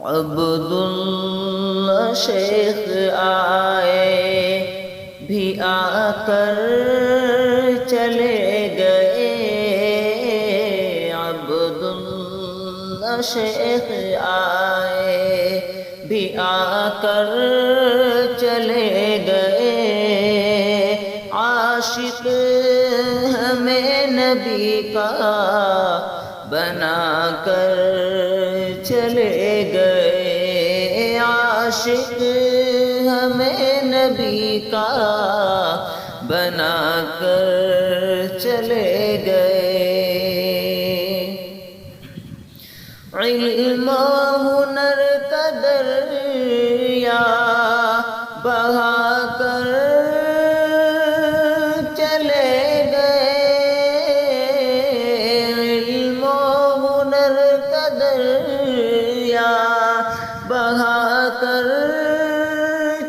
عبداللہ شیخ آئے بھی آ کر چلے گئے، عبداللہ شیخ آئے بھی آ کر چلے گئے، عاشق ہمیں نبی کا بنا کر چلے گئے، عاشق ہمیں نبی کا بنا کر چلے گئے، علم و ہنر کا دریا بہا کر چلے گئے، علم و ہنر کا دریا بہا کر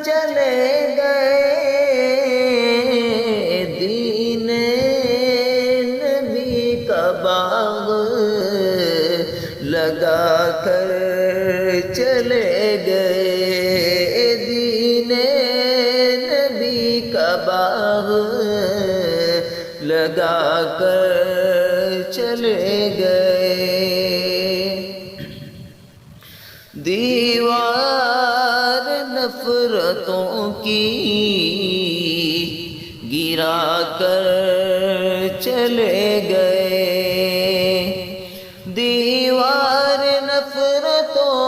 چلے گئے، دین نبی کا باغ لگا کر چلے گئے، دین نبی کا باغ لگا کر چلے گئے، دیوار نفرتوں کی گرا کر چلے گئے، دیوار نفرتوں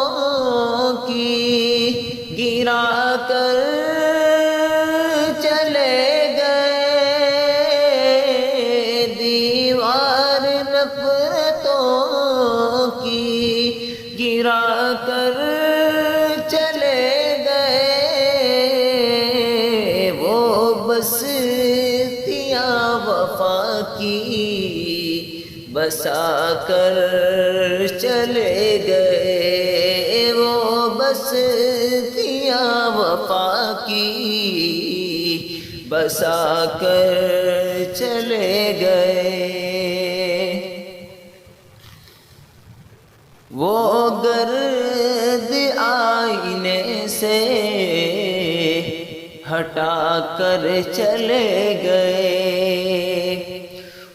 کی گرا کر چلے گئے، دیوار نفرتوں کی گرا کر چلے گئے، وہ بستیاں وفا کی بسا کر چلے گئے، وہ بستیاں وفا کی بسا کر چلے گئے، وہ گرد آئینے سے ہٹا کر چلے گئے،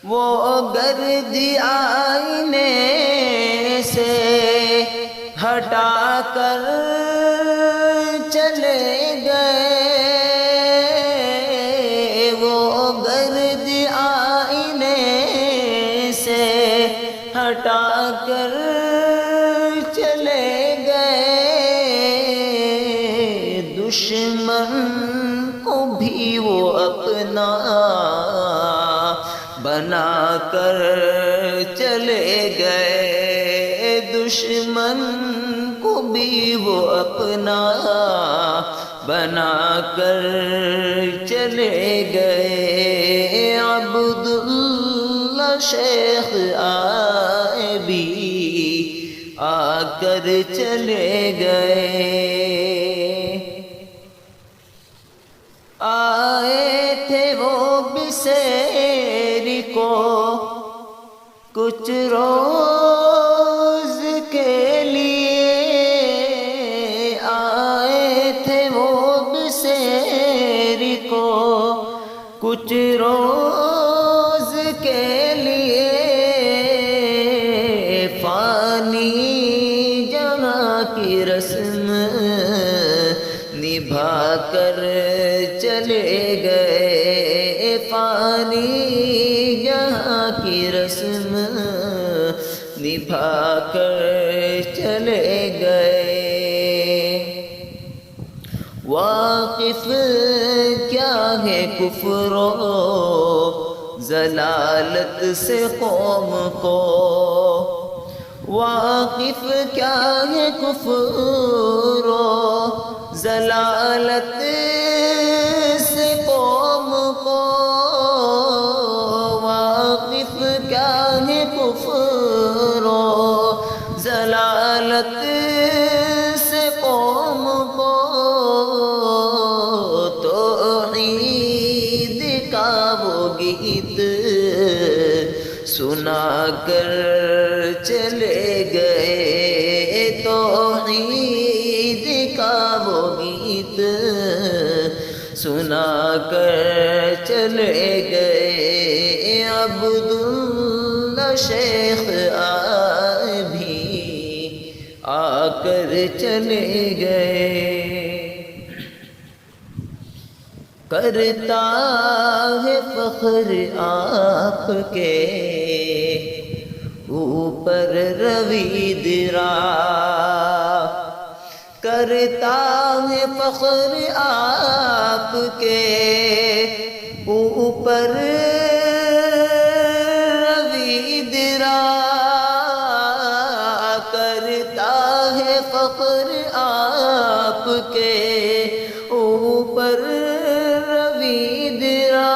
وہ گرد آئینے سے ہٹا کر چلے گئے، وہ گرد آئینے سے ہٹا کر چلے گئے، دشمن کو بھی وہ اپنا بنا کر چلے گئے، دشمن کو بھی وہ اپنا بنا کر چلے گئے، عبداللہ شیخ آئے بھی آ کر چلے گئے، آئے تھے وہ بسیر کو کچھ روز کے لیے، آئے تھے وہ بسیر کو کچھ روز کے لیے، فانی جہاں کی رسم نبھا کر چلے گئے، فانی یہاں کی رسم نبھا کر چلے گئے، واقف کیا ہے کفر و ضلالت سے قوم کو، واقف کیا ہے کفر و ضلالت سے قوم کو، واقف کیا ہے کفر و ضلالت سے قوم کو، توحید کا وہ گیت سنا کر چلے گئے، توحید توحید کا وہ گیت سنا کر چلے گئے عبداللہ شیخ بھی آ کر چلے گئے کرتا ہے فخر آپ کے اوپر رویدرا کرتا ہے فخر آپ کے اوپر رویدرا کرتا ہے فخر آپ کے اوپر رویدرا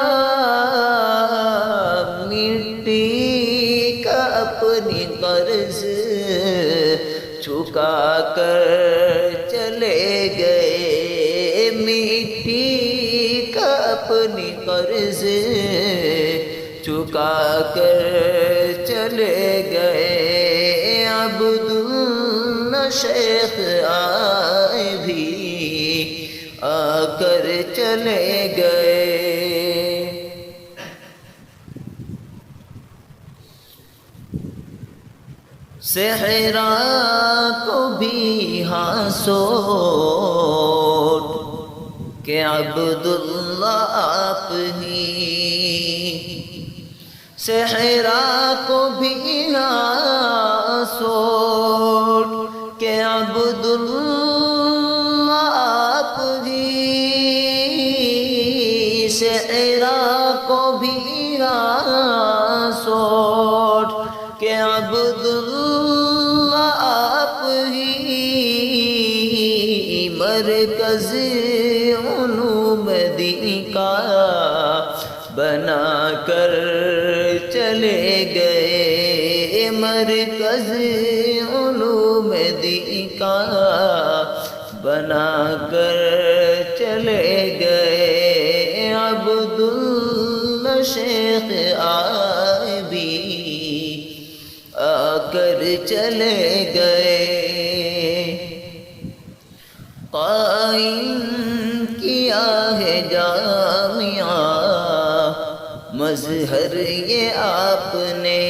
مٹی کا اپنی قرض چکا کر چلے گئے مٹی کا اپنی قرض چکا کر چلے گئے عبداللہ شیخ بھی آ کر چلے گئے صحرا کو بھی ہانسو کہ عبداللہ آپ ہی صحرا کو بھی ہانسو کہ عبداللہ آپ ہی صحرا کو بھی ہانسو کہ عبداللہ آپ ہی مرکز علوم دین کا بنا کر چلے گئے مرکز علوم دین کا بنا کر چلے گئے عبداللہ شیخ بھی آ کر چلے گئے قائم کیا ہے جامعہ مظہر یہ آپ نے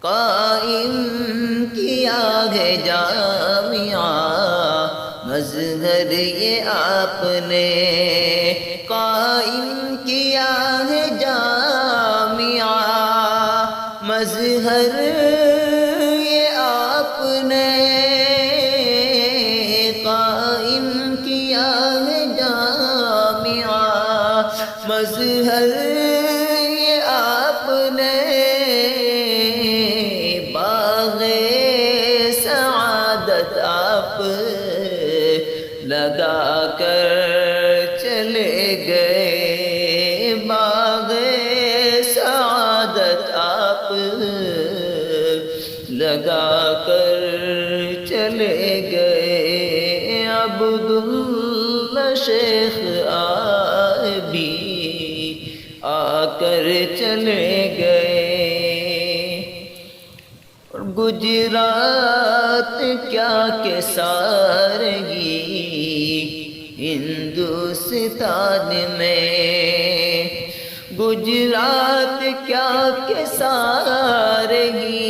قائم کیا ہے جامعہ مظہر یہ آپ نے قائم کیا ہے جامعہ مظہر یہ آپ نے قائم کیا ہے جامعہ مظہر یہ آپ نے باغ سعادت آپ لگا کر چلے گئے باغ سعادت آپ لگا کر چلے گئے عبداللہ شیخ بھی آ کر چلے گئے اور گجرات کیا کہ سارگی ہندوستان میں گجرات کیا کہ سارگی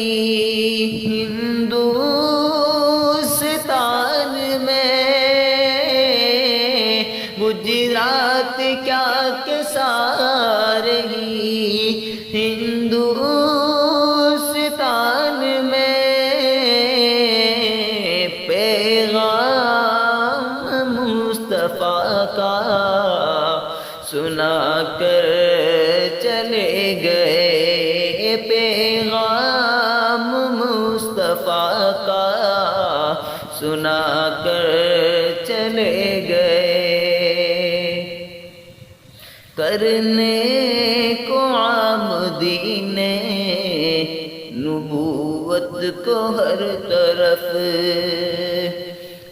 ہندوستان میں گجرات کیا کہ سارگی ہندوستان میں پیغام مصطفیٰ کا سنا کر چلے گئے پیغام مصطفیٰ کا سنا کر چلے گئے کرنے کو عام دین نبوت کو ہر طرف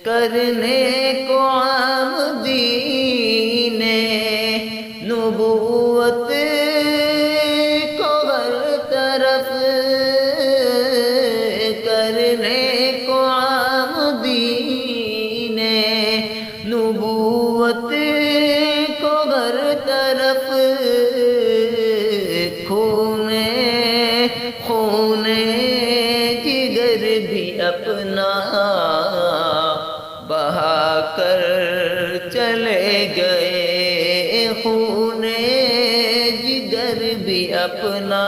کرنے کو عام دین نبوت کو ہر طرف کرنے بھی اپنا بہا کر چلے گئے، خون جگر بھی اپنا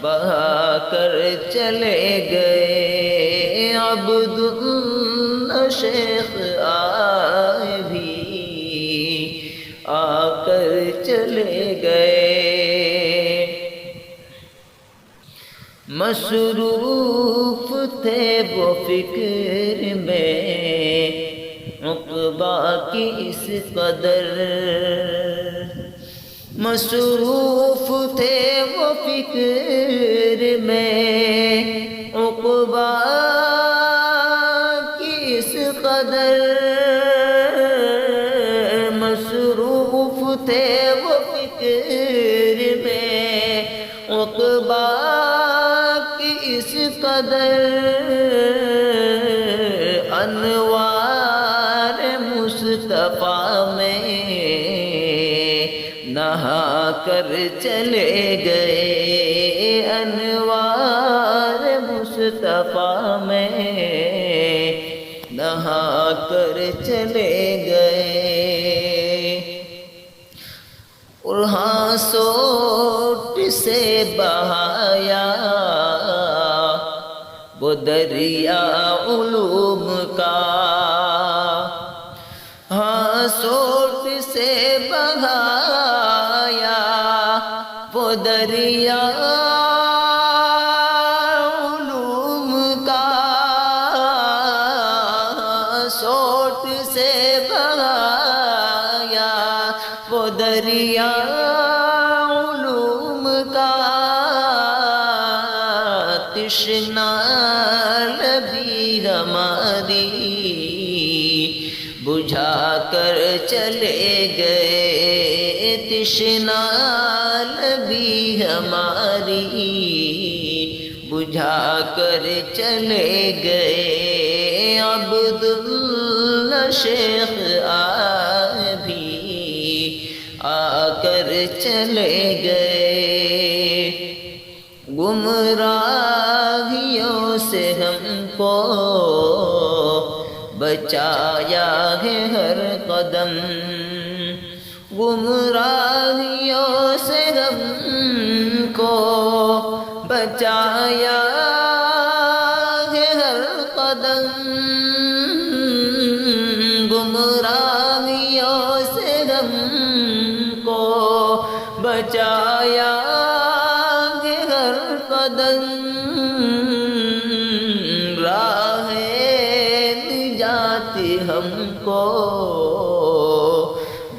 بہا کر چلے گئے، عبداللہ شیخ آئے بھی آ کر چلے گئے۔ مصروف تھے وہ فکر میں عقبہ کی اس قدر، مصروف تھے وہ فکر میں عقبہ کی اس قدر، مصروف تھے وہ فکر میں عقبہ اس قدر، انوار مصطفیٰ میں نہا کر چلے گئے، انوار مصطفیٰ میں نہا کر چلے گئے۔ اور ہاں سوٹ سے بہایا وہ دریا علوم کا، ہاں سوٹ سے بہایا وہ دریا علوم کا، سوٹ سے بہایا وہ دریا علوم کا، تشنا لبی ہماری بجھا کر چلے گئے، تشنا لبی ہماری بجھا کر چلے گئے، عبداللہ شیخ آئے بھی آ کر چلے گئے۔ گمراہیوں سے ہم کو بچایا ہے ہر قدم، گمراہیوں سے ہم کو بچایا ہے ہر قدم، گمراہیوں سے ہم کو بچایا ہے ہر قدم، راہ نجات ہم کو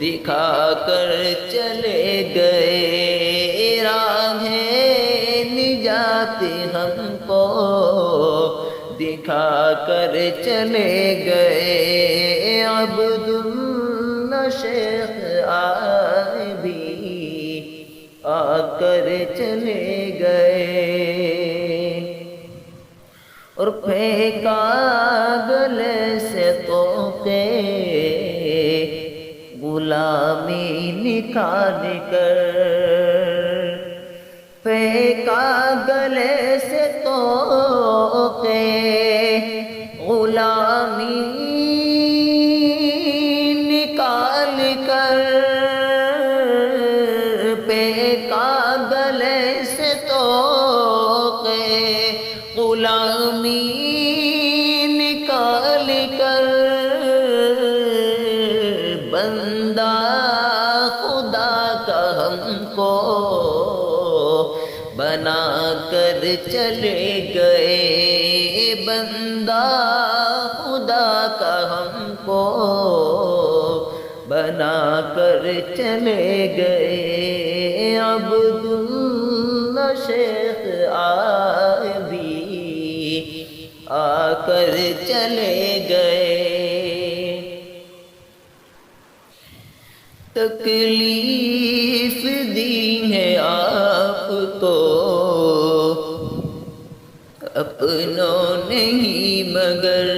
دکھا کر چلے گئے، راہ نجات ہم کو دکھا کر چلے گئے، عبداللہ شیخ آئے بھی آ کر چلے گئے۔ اور پھینکا گلے سے طوقے غلامی نکال کر، پھینکا گلے سے طوقے غلامی نکال کر، پھینکا گلے سے طوقے غلامی نکال کر، بندہ خدا کا ہم کو بنا کر چلے گئے، بندہ خدا کا ہم کو بنا کر چلے گئے، عبداللہ شیخ آئے بھی آ کر چلے گئے۔ تکلیف دی ہے آپ کو اپنوں نہیں مگر،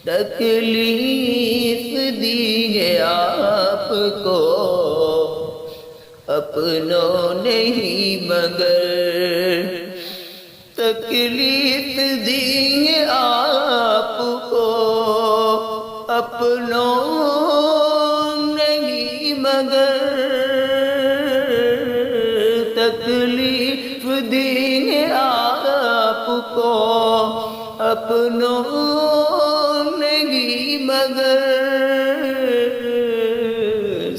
تکلیف دی ہے آپ کو اپنوں نہیں مگر، تکلیف دی ہے آپ کو اپنوں نہیں مگر تکلیف دی ہے آپ کو اپنوں نہیں مگر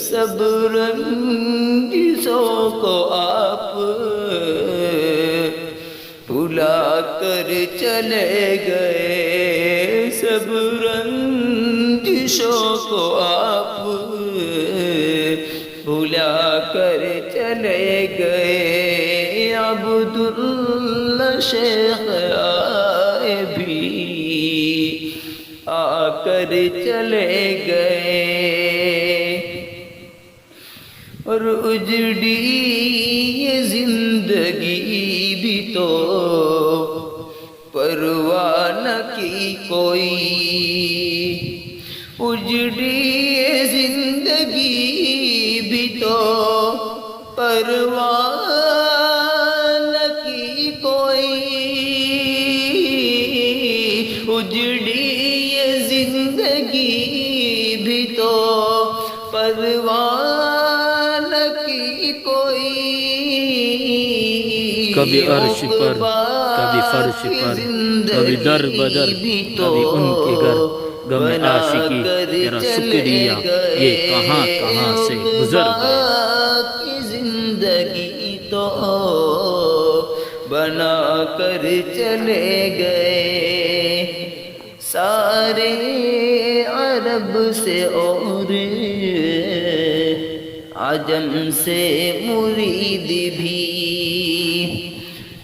سب رنجشوں کو آپ بھلا کر چلے گئے سب رنجشوں کو آپ بھلا کر چلے گئے عبداللہ شیخ آئے بھی آ کر چلے گئے اور اجڑی یہ زندگی بھی تو پرواہ نہ کی کوئی اجڑی یہ زندگی بھی تو پرواہ نہ کی کوئی اجڑی یہ زندگی بھی تو پرواہ کبھی عرش پر کبھی فرش پر کبھی در بدر کبھی ان کے گھر غم عاشقی تیرا شکریہ یہ کہاں کہاں سے گزر گئے زندگی تو بنا کر چلے گئے سارے عرب سے اور عجم سے مرید بھی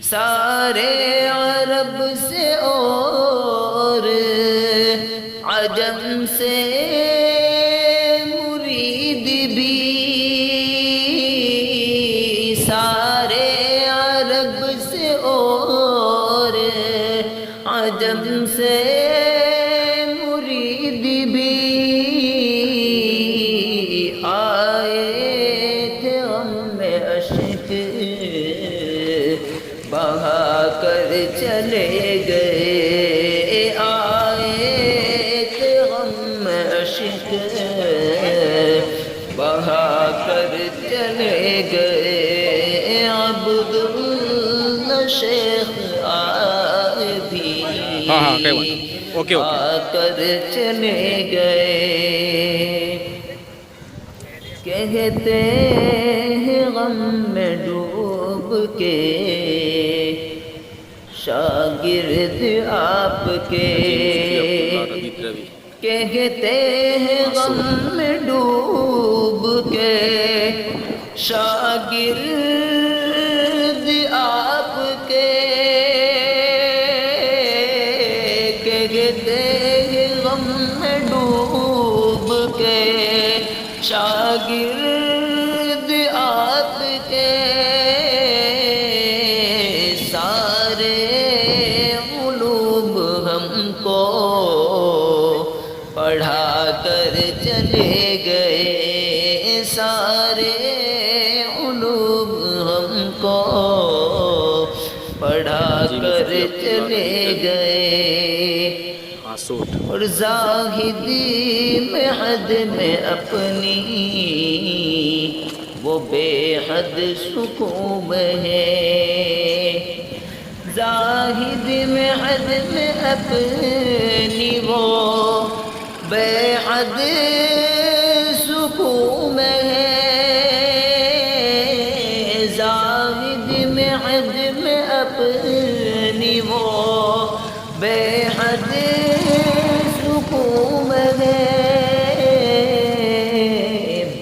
سارے عرب سے اور عجم سے مرید بھی سارے عرب سے اور عجم سے مرید بھی بہا کر چلے گئے آئے تھے غم عشق بہا کر چلے گئے عبداللہ شیخ آئے بھی آ کر چلے گئے کہتے ہیں غم میں ڈوب کے شاگرد آپ کے کہتے ہیں غم میں ڈوب کے شاگرد آپ کے کہتے ہیں غم میں ڈوب کے شاگرد آپ کے سارے علوم ہم کو پڑھا کر چلے گئے سارے علوم ہم کو پڑھا کر چلے گئے اور زاہدی میں حد میں اپنی وہ بے حد سکون ہے زاہد میں حد میں اپنی وہ بے حد سکون ہے زاہد میں حد میں اپنی وہ بے حد سکون ہے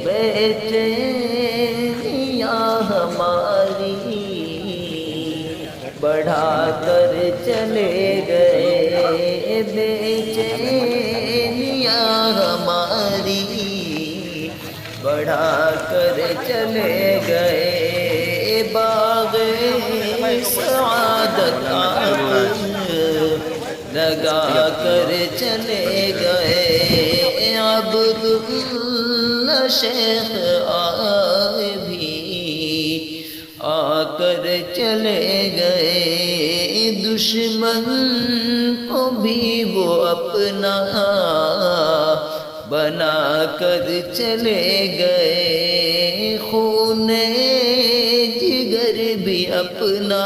بے چینیاں ہماری بڑھا کر چلے گئے بے چینیاں ہماری بڑھا کر چلے گئے باغ سعادت لگا کر چلے گئے عبداللہ شیخ آئے بھی آ کر چلے گئے دشمن کو بھی وہ اپنا بنا کر چلے گئے، خون جگر بھی اپنا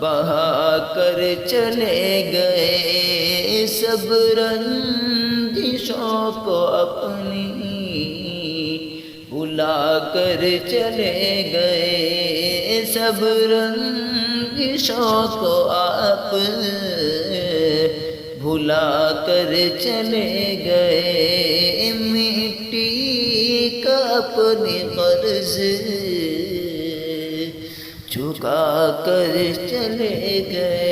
بہا کر چلے گئے، سب رنجشوں کو اپنی بھلا کر چلے گئے، سب رنجشوں کو آپ بھلا کر چلے گئے، مٹی کا اپنی قرض چکا کر چلے گئے۔